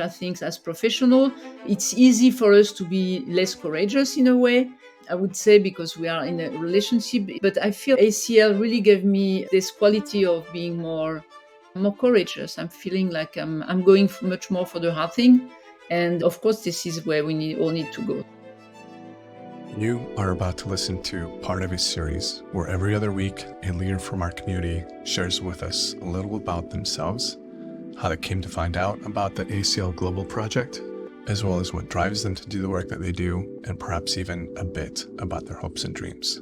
I think as professional, it's easy for us to be less courageous in a way. I would say because we are in a relationship, but I feel ACL really gave me this quality of being more courageous. I'm feeling like I'm going much more for the hard thing, and of course, this is where we all need to go. You are about to listen to part of a series where every other week a leader from our community shares with us a little about themselves, how they came to find out about the ACL Global Project, as well as what drives them to do the work that they do, and perhaps even a bit about their hopes and dreams.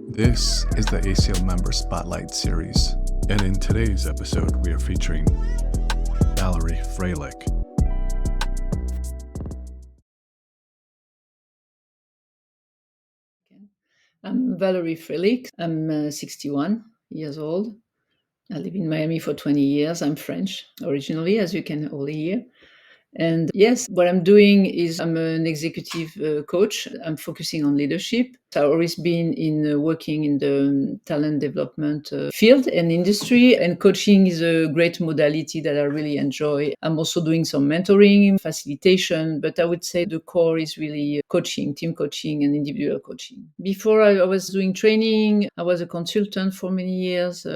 This is the ACL Member Spotlight series, and in today's episode, we are featuring Valerie Freilich. I'm Valerie Freilich. I'm 61 years old. I live in Miami for 20 years. I'm French originally, as you can all hear. And yes, what I'm doing is I'm an executive coach. I'm focusing on leadership. I've always been in working in the talent development field and industry, and coaching is a great modality that I really enjoy. I'm also doing some mentoring, facilitation, but I would say the core is really coaching, team coaching and individual coaching. Before I was doing training, I was a consultant for many years,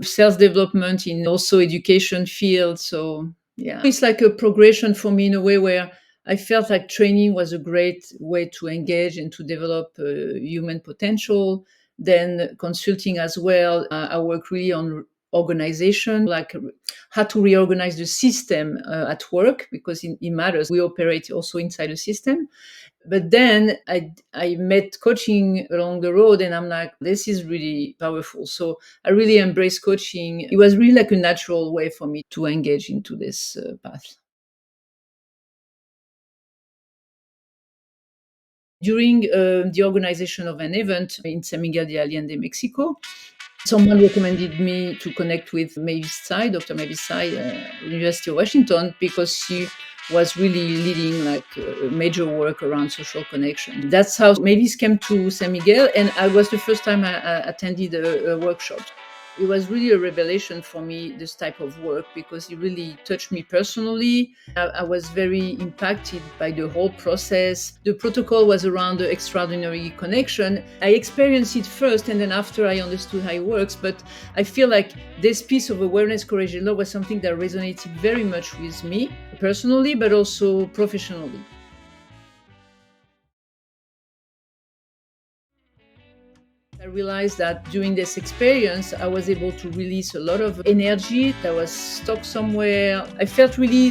sales development in also education field. So yeah, it's like a progression for me in a way where I felt like training was a great way to engage and to develop human potential. Then consulting as well. I work really on organization, like how to reorganize the system at work because it matters. We operate also inside a system. But then I met coaching along the road and I'm like, this is really powerful. So I really embrace coaching. It was really like a natural way for me to engage into this path. During the organization of an event in San Miguel de Allende, Mexico, someone recommended me to connect with Mavis Tsai, Dr. Mavis Tsai, University of Washington, because she was really leading like major work around social connection. That's how Mavis came to San Miguel, and I was the first time I attended a workshop. It was really a revelation for me, this type of work, because it really touched me personally. I was very impacted by the whole process. The protocol was around the extraordinary connection. I experienced it first, and then after I understood how it works. But I feel like this piece of awareness, courage, and love was something that resonated very much with me personally, but also professionally. I realized that during this experience, I was able to release a lot of energy that was stuck somewhere. I felt really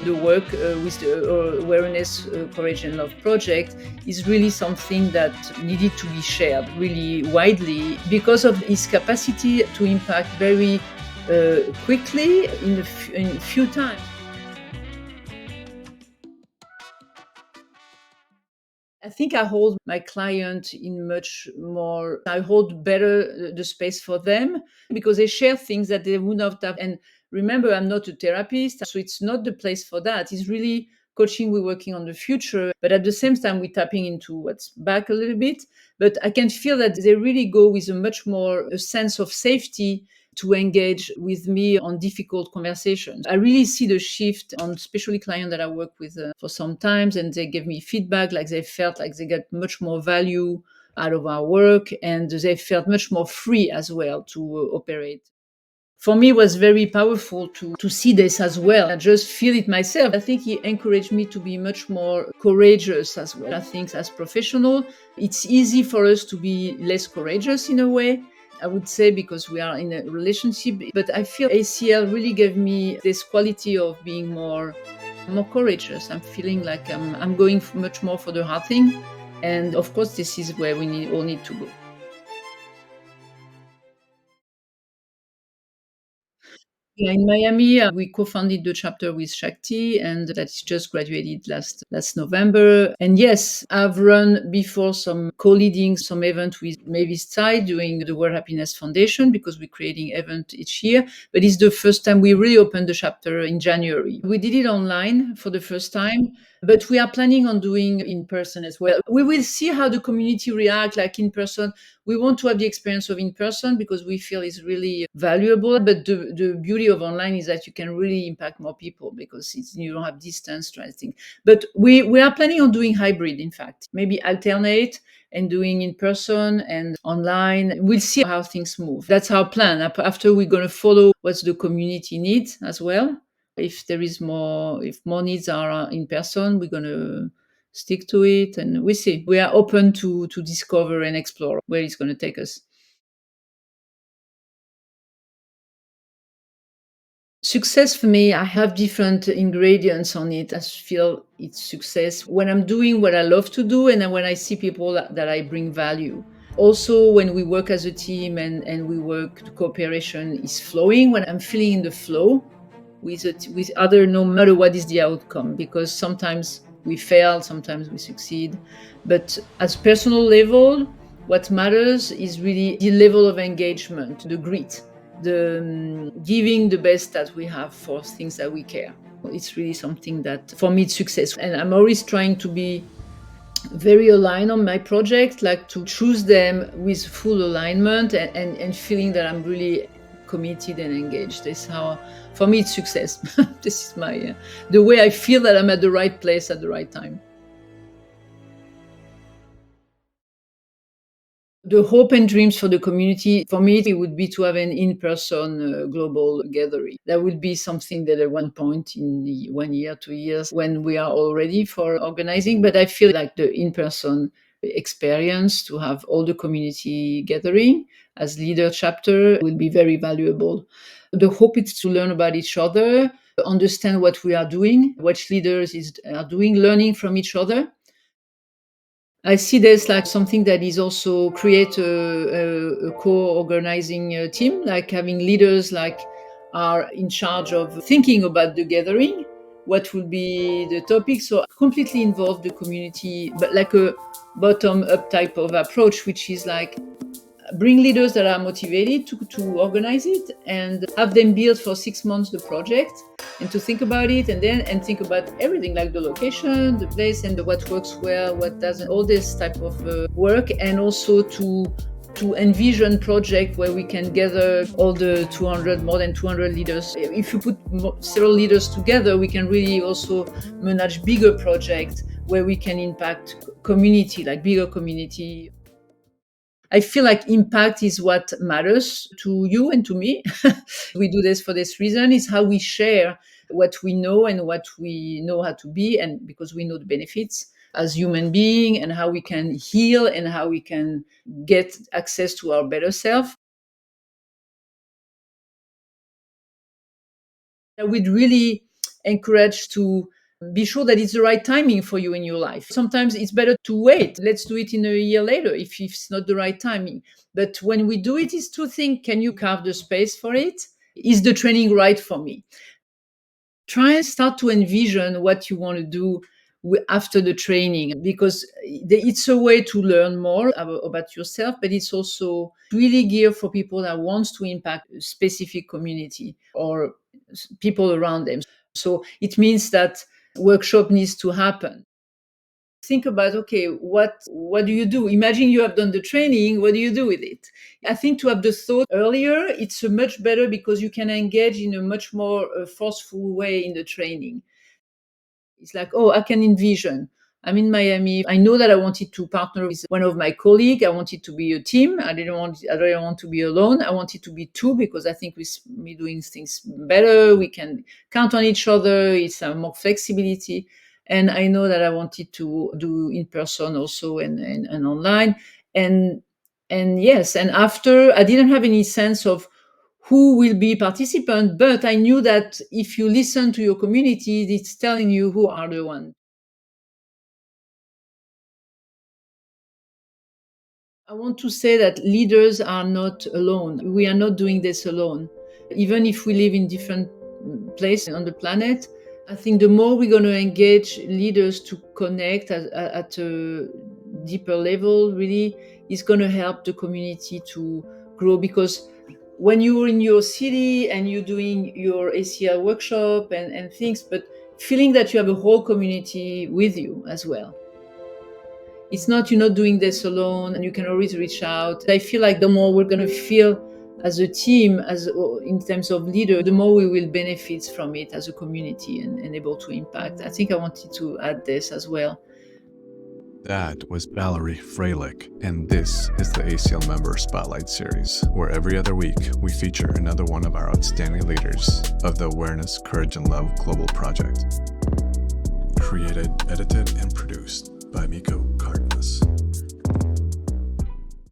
the work with the Awareness, Courage and Love project is really something that needed to be shared really widely because of its capacity to impact very quickly in a few times. I think I hold my client in much more, I hold better the space for them because they share things that they would not have. And remember, I'm not a therapist, so it's not the place for that. It's really coaching, we're working on the future, but at the same time, we're tapping into what's back a little bit. But I can feel that they really go with a much more a sense of safety to engage with me on difficult conversations. I really see the shift on especially clients that I work with for some times, and they give me feedback like they felt like they got much more value out of our work and they felt much more free as well to operate. For me, it was very powerful to see this as well. I just feel it myself. I think he encouraged me to be much more courageous as well. I think as professional, it's easy for us to be less courageous in a way. I would say because we are in a relationship, but I feel ACL really gave me this quality of being more courageous. I'm feeling like I'm going much more for the hard thing. And of course, this is where we all need to go. Yeah, in Miami, we co-founded the chapter with Shakti, and that's just graduated last November. And yes, I've run before some co-leading some event with Mavis Tsai doing the World Happiness Foundation because we're creating event each year. But it's the first time we really opened the chapter in January. We did it online for the first time. But we are planning on doing in person as well. We will see how the community react like in person. We want to have the experience of in person because we feel it's really valuable. But the beauty beauty of online is that you can really impact more people because you don't have distance trying to think. But we are planning on doing hybrid, in fact, maybe alternate and doing in person and online. We'll see how things move. That's our plan. After, we're going to follow what the community needs as well. If more needs are in person, we're going to stick to it, and we see. We are open to discover and explore where it's going to take us. Success for me, I have different ingredients on it. I feel it's success when I'm doing what I love to do, and then when I see people that I bring value. Also, when we work as a team and we work, the cooperation is flowing, when I'm feeling in the flow with other, no matter what is the outcome, because sometimes we fail, sometimes we succeed. But as personal level, what matters is really the level of engagement, the grit, the giving the best that we have for things that we care. It's really something that, for me, it's success. And I'm always trying to be very aligned on my project, like to choose them with full alignment and feeling that I'm really committed and engaged. This is how, for me, it's success. This is my the way I feel that I'm at the right place at the right time. The hope and dreams for the community, for me, it would be to have an in-person global gathering. That would be something that at one point in 1 year, 2 years, when we are all ready for organizing. But I feel like the in-person experience, to have all the community gathering as leader chapter, will be very valuable. The hope is to learn about each other, understand what we are doing, what are doing, learning from each other. I see there's like something that is also create a co-organizing team, like having leaders like are in charge of thinking about the gathering, what will be the topic. So completely involve the community, but like a bottom-up type of approach, which is like bring leaders that are motivated to organize it and have them build for 6 months the project and to think about it, and think about everything, like the location, the place, and what works well, what doesn't, all this type of work. And also to envision project where we can gather all the more than 200 leaders. If you put several leaders together, we can really also manage bigger projects where we can impact community, like bigger community. I feel like impact is what matters to you and to me. We do this for this reason. It's how we share what we know and what we know how to be, and because we know the benefits as human being, and how we can heal and how we can get access to our better self. I would really encourage to be sure that it's the right timing for you in your life. Sometimes it's better to wait. Let's do it in a year later if it's not the right timing. But when we do it, is to think, can you carve the space for it? Is the training right for me? Try and start to envision what you want to do after the training, because it's a way to learn more about yourself, but it's also really geared for people that wants to impact a specific community or people around them. So it means that workshop needs to happen. Think about, okay, what do you do? Imagine you have done the training, what do you do with it? I think to have the thought earlier, it's much better, because you can engage in a much more forceful way in the training. It's like, oh, I can envision. I'm in Miami. I know that I wanted to partner with one of my colleagues. I wanted to be a team. I didn't want to be alone. I wanted to be two, because I think with me doing things better, we can count on each other. It's more flexibility. And I know that I wanted to do in person also, and online. And yes, and after, I didn't have any sense of who will be participant, but I knew that if you listen to your community, it's telling you who are the ones. I want to say that leaders are not alone. We are not doing this alone. Even if we live in different places on the planet, I think the more we're going to engage leaders to connect at a deeper level, really, is going to help the community to grow. Because when you're in your city and you're doing your ACL workshop and things, but feeling that you have a whole community with you as well. It's not, you're not doing this alone, and you can always reach out. I feel like the more we're going to feel as a team, in terms of leader, the more we will benefit from it as a community and able to impact. I think I wanted to add this as well. That was Valerie Freilich, and this is the ACL Member Spotlight Series, where every other week we feature another one of our outstanding leaders of the Awareness, Courage, and Love Global Project. Created, edited, and produced by Miko Cart.